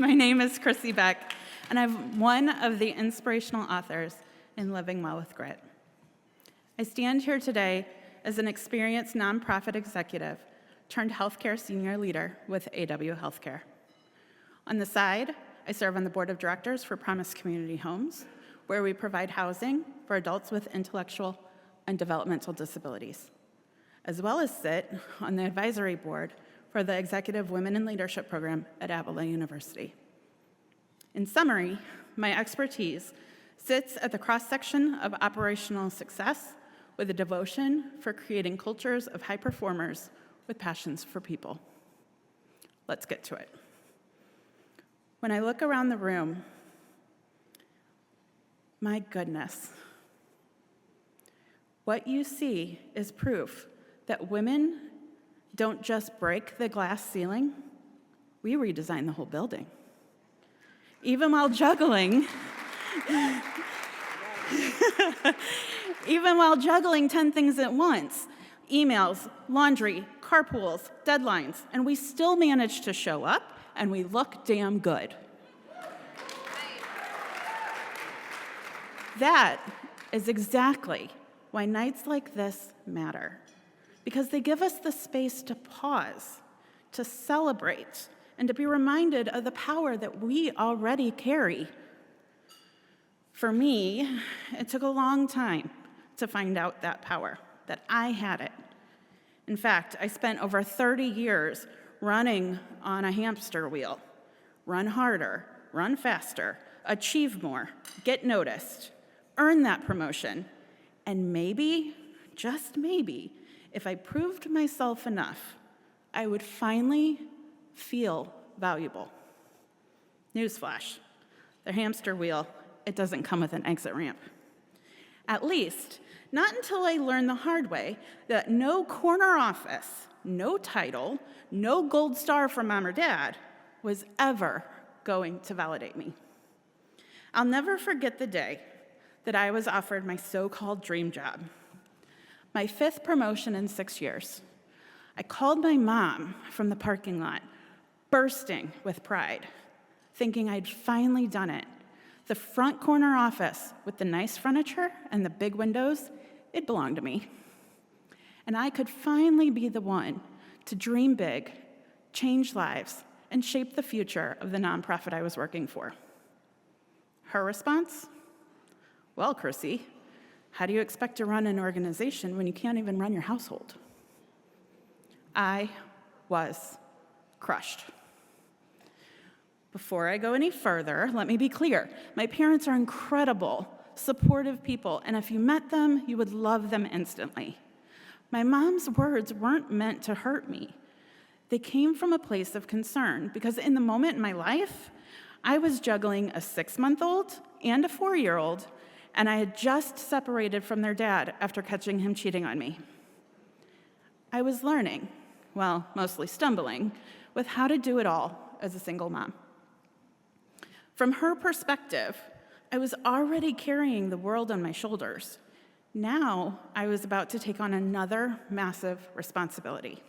My name is Chrissy Beck, and I'm one of the inspirational authors in Living Well with Grit. I stand here today as an experienced nonprofit executive turned healthcare senior leader with AW Healthcare. On the side, I serve on the board of directors for Promise Community Homes, where we provide housing for adults with intellectual and developmental disabilities, as well as sit on the advisory board for the Executive Women in Leadership Program at Avila University. In summary, my expertise sits at the cross-section of operational success with a devotion for creating cultures of high performers with passions for people. Let's get to it. When I look around the room, my goodness, what you see is proof that women don't just break the glass ceiling, we redesign the whole building. Even while juggling, 10 things at once, emails, laundry, carpools, deadlines, and we still manage to show up and we look damn good. That is exactly why nights like this matter, because they give us the space to pause, to celebrate, and to be reminded of the power that we already carry. For me, it took a long time to find out that power, that I had it. In fact, I spent over 30 years running on a hamster wheel. Run harder, run faster, achieve more, get noticed, earn that promotion, and maybe, just maybe, if I proved myself enough, I would finally feel valuable. Newsflash, the hamster wheel, it doesn't come with an exit ramp. At least, not until I learned the hard way that no corner office, no title, no gold star from mom or dad was ever going to validate me. I'll never forget the day that I was offered my so-called dream job. My 5th promotion in 6 years. I called my mom from the parking lot, bursting with pride, thinking I'd finally done it. The front corner office with the nice furniture and the big windows, it belonged to me. And I could finally be the one to dream big, change lives, and shape the future of the nonprofit I was working for. Her response? Well, Chrissy, how do you expect to run an organization when you can't even run your household? I was crushed. Before I go any further, let me be clear. My parents are incredible, supportive people, and if you met them, you would love them instantly. My mom's words weren't meant to hurt me. They came from a place of concern, because in the moment in my life, I was juggling a 6-month-old and a 4-year-old, and I had just separated from their dad after catching him cheating on me. I was learning, well, mostly stumbling, with how to do it all as a single mom. From her perspective, I was already carrying the world on my shoulders. Now, I was about to take on another massive responsibility.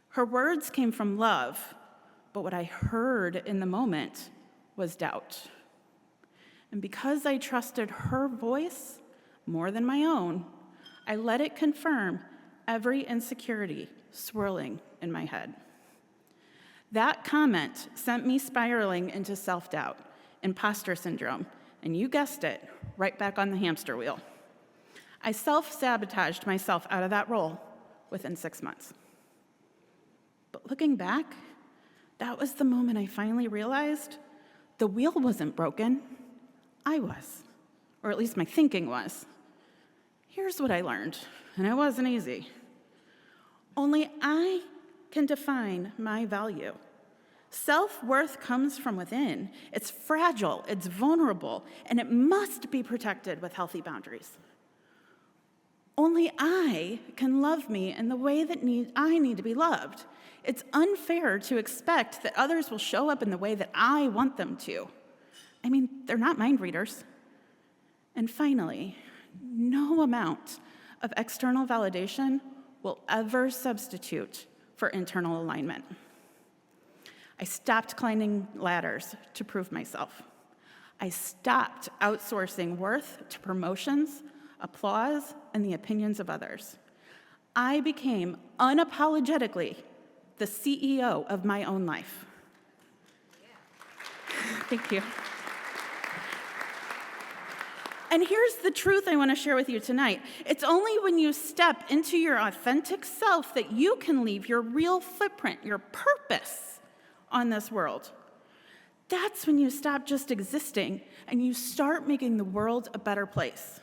Her words came from love, but what I heard in the moment was doubt. And because I trusted her voice more than my own, I let it confirm every insecurity swirling in my head. That comment sent me spiraling into self-doubt, imposter syndrome, and you guessed it, right back on the hamster wheel. I self-sabotaged myself out of that role within 6 months. But looking back, that was the moment I finally realized the wheel wasn't broken. I was, or at least my thinking was. Here's what I learned, and it wasn't easy. Only I can define my value. Self-worth comes from within. It's fragile, it's vulnerable, and it must be protected with healthy boundaries. Only I can love me in the way that I need to be loved. It's unfair to expect that others will show up in the way that I want them to. I mean, they're not mind readers. And finally, no amount of external validation will ever substitute for internal alignment. I stopped climbing ladders to prove myself. I stopped outsourcing worth to promotions, applause, and the opinions of others. I became unapologetically the CEO of my own life. Thank you. And here's the truth I want to share with you tonight. It's only when you step into your authentic self that you can leave your real footprint, your purpose on this world. That's when you stop just existing and you start making the world a better place.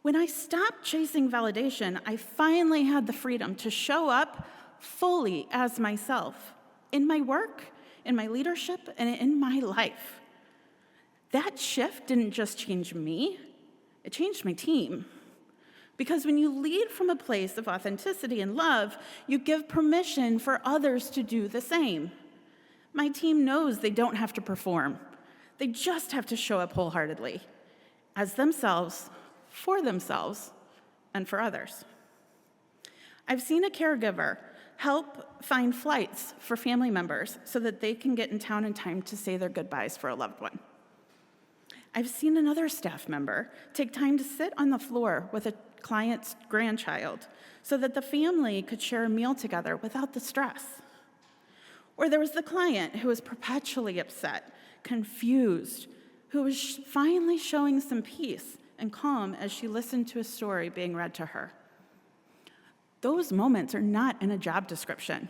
When I stopped chasing validation, I finally had the freedom to show up fully as myself in my work, in my leadership, and in my life. That shift didn't just change me, it changed my team. Because when you lead from a place of authenticity and love, you give permission for others to do the same. My team knows they don't have to perform. They just have to show up wholeheartedly, as themselves, for themselves, and for others. I've seen a caregiver help find flights for family members so that they can get in town in time to say their goodbyes for a loved one. I've seen another staff member take time to sit on the floor with a client's grandchild so that the family could share a meal together without the stress. Or there was the client who was perpetually upset, confused, who was finally showing some peace and calm as she listened to a story being read to her. Those moments are not in a job description.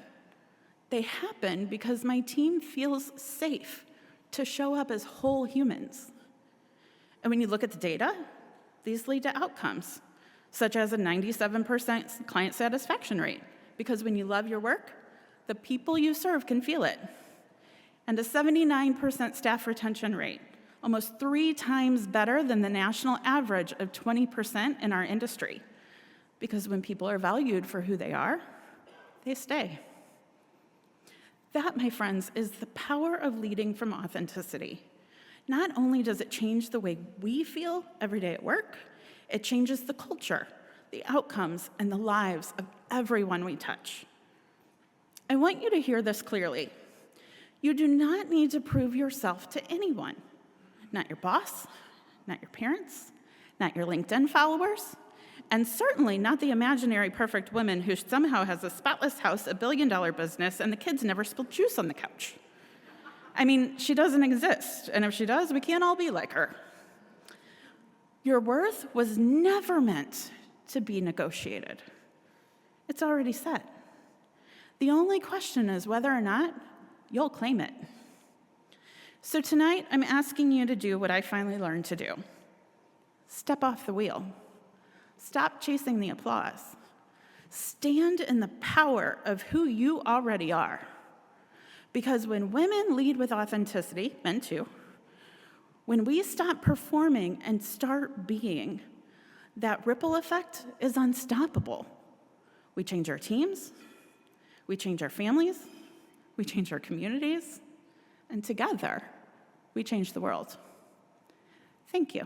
They happen because my team feels safe to show up as whole humans. And when you look at the data, these lead to outcomes, such as a 97% client satisfaction rate, because when you love your work, the people you serve can feel it. And a 79% staff retention rate, almost 3 times better than the national average of 20% in our industry. Because when people are valued for who they are, they stay. That, my friends, is the power of leading from authenticity. Not only does it change the way we feel every day at work, it changes the culture, the outcomes, and the lives of everyone we touch. I want you to hear this clearly. You do not need to prove yourself to anyone. Not your boss, not your parents, not your LinkedIn followers, and certainly not the imaginary perfect woman who somehow has a spotless house, a billion-dollar business, and the kids never spill juice on the couch. I mean, she doesn't exist, and if she does, we can't all be like her. Your worth was never meant to be negotiated. It's already set. The only question is whether or not you'll claim it. So tonight, I'm asking you to do what I finally learned to do. Step off the wheel. Stop chasing the applause. Stand in the power of who you already are. Because when women lead with authenticity, men too, when we stop performing and start being, that ripple effect is unstoppable. We change our teams, we change our families, we change our communities, and together, we change the world. Thank you.